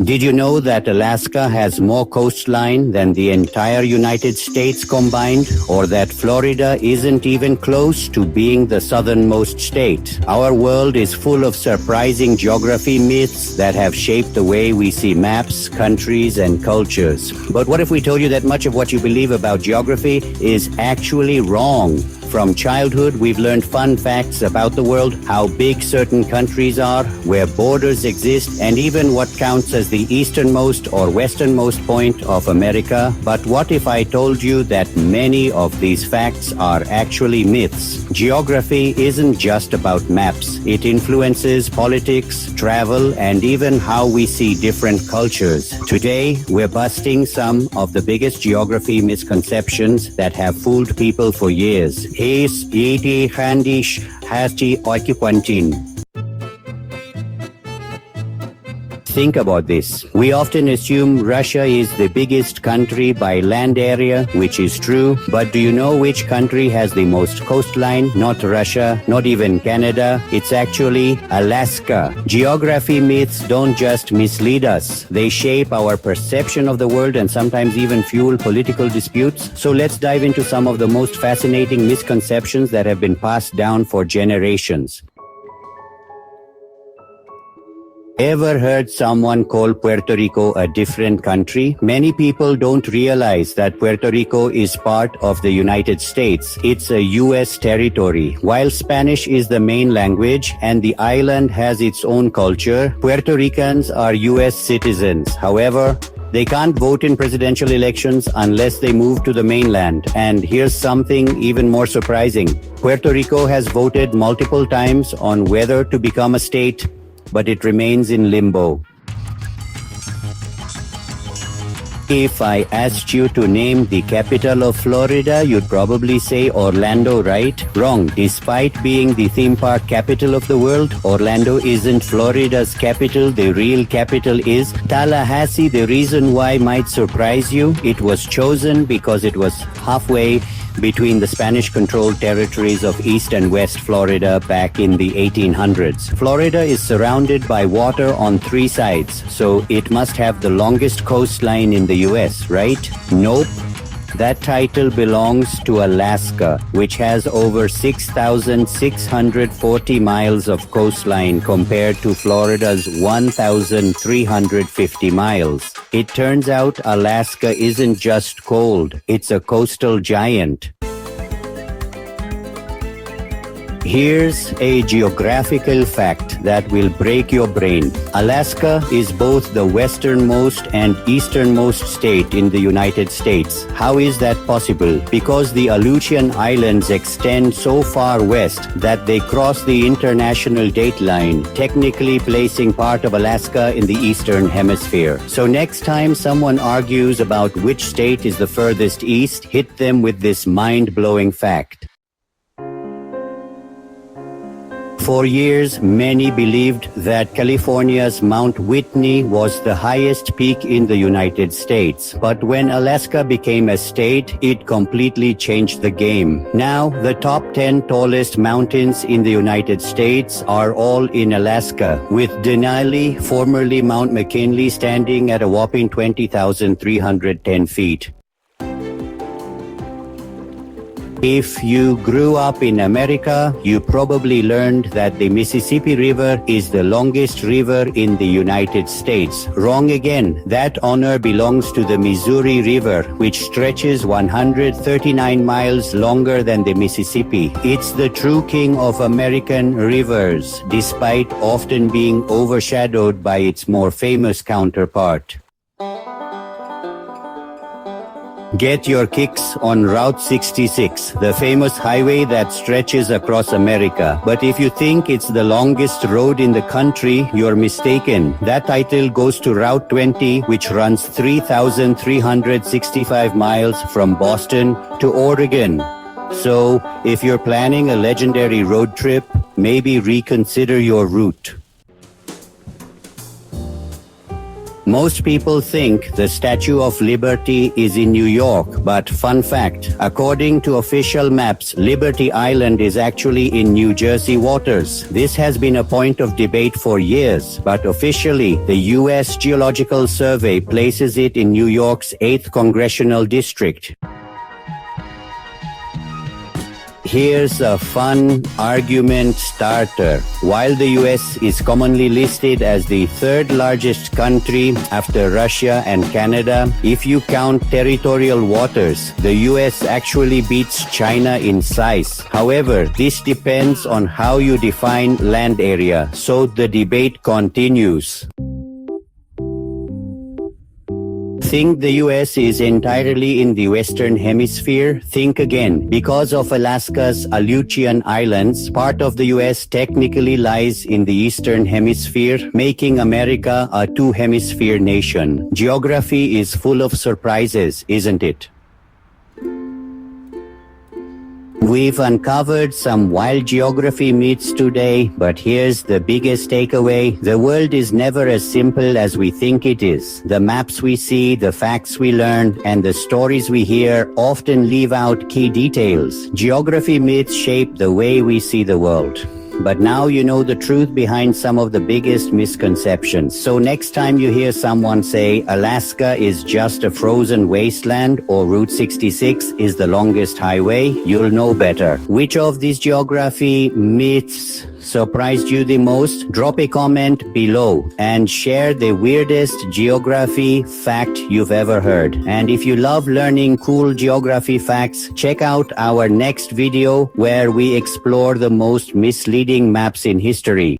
Did you know that Alaska has more coastline than the entire United States combined? Or that Florida isn't even close to being the southernmost state? Our world is full of surprising geography myths that have shaped the way we see maps, countries, and cultures. But what if we told you that much of what you believe about geography is actually wrong? From childhood, we've learned fun facts about the world, how big certain countries are, where borders exist, and even what counts as the easternmost or westernmost point of America. But what if I told you that many of these facts are actually myths? Geography isn't just about maps. It influences politics, travel, and even how we see different cultures. Today, we're busting some of the biggest geography misconceptions that have fooled people for years. Is yeti handish hasti occupantine. Think about this. We often assume Russia is the biggest country by land area, which is true. But do you know which country has the most coastline? Not Russia, not even Canada. It's actually Alaska. Geography myths don't just mislead us. They shape our perception of the world and sometimes even fuel political disputes. So let's dive into some of the most fascinating misconceptions that have been passed down for generations. Ever heard someone call Puerto Rico a different country? Many people don't realize that Puerto Rico is part of the United States. It's a U.S. territory. While Spanish is the main language and the island has its own culture, Puerto Ricans are U.S. citizens. However, they can't vote in presidential elections unless they move to the mainland. And here's something even more surprising. Puerto Rico has voted multiple times on whether to become a state, but it remains in limbo. If I asked you to name the capital of Florida, you'd probably say Orlando, right? Wrong. Despite being the theme park capital of the world, Orlando isn't Florida's capital. The real capital is Tallahassee. The reason why might surprise you. It was chosen because it was halfway between the Spanish-controlled territories of East and West Florida back in the 1800s. Florida is surrounded by water on three sides, so it must have the longest coastline in the US, right? Nope. That title belongs to Alaska, which has over 6,640 miles of coastline compared to Florida's 1,350 miles. It turns out Alaska isn't just cold, it's a coastal giant. Here's a geographical fact that will break your brain. Alaska is both the westernmost and easternmost state in the United States. How is that possible? Because the Aleutian Islands extend so far west that they cross the international date line, technically placing part of Alaska in the Eastern Hemisphere. So next time someone argues about which state is the furthest east, hit them with this mind-blowing fact. For years, many believed that California's Mount Whitney was the highest peak in the United States. But when Alaska became a state, it completely changed the game. Now, the top 10 tallest mountains in the United States are all in Alaska, with Denali, formerly Mount McKinley, standing at a whopping 20,310 feet. If you grew up in America, you probably learned that the Mississippi River is the longest river in the United States. Wrong again. That honor belongs to the Missouri River, which stretches 139 miles longer than the Mississippi. It's the true king of American rivers, despite often being overshadowed by its more famous counterpart. Get your kicks on Route 66, the famous highway that stretches across America. But if you think it's the longest road in the country, you're mistaken. That title goes to Route 20, which runs 3,365 miles from Boston to Oregon. So, if you're planning a legendary road trip, maybe reconsider your route. Most people think the Statue of Liberty is in New York, but fun fact, according to official maps, Liberty Island is actually in New Jersey waters. This has been a point of debate for years, but officially, the U.S. Geological Survey places it in New York's 8th Congressional District. Here's a fun argument starter. While the US is commonly listed as the third largest country after Russia and Canada, if you count territorial waters, the US actually beats China in size. However, this depends on how you define land area, so the debate continues. Think the US is entirely in the Western Hemisphere? Think again. Because of Alaska's Aleutian Islands, part of the US technically lies in the Eastern Hemisphere, making America a two-hemisphere nation. Geography is full of surprises, isn't it? We've uncovered some wild geography myths today, but here's the biggest takeaway. The world is never as simple as we think it is. The maps we see, the facts we learn, and the stories we hear often leave out key details. Geography myths shape the way we see the world. But now you know the truth behind some of the biggest misconceptions. So next time you hear someone say Alaska is just a frozen wasteland or Route 66 is the longest highway, you'll know better. Which of these geography myths surprised you the most? Drop a comment below and share the weirdest geography fact you've ever heard. And if you love learning cool geography facts, check out our next video where we explore the most misleading maps in history.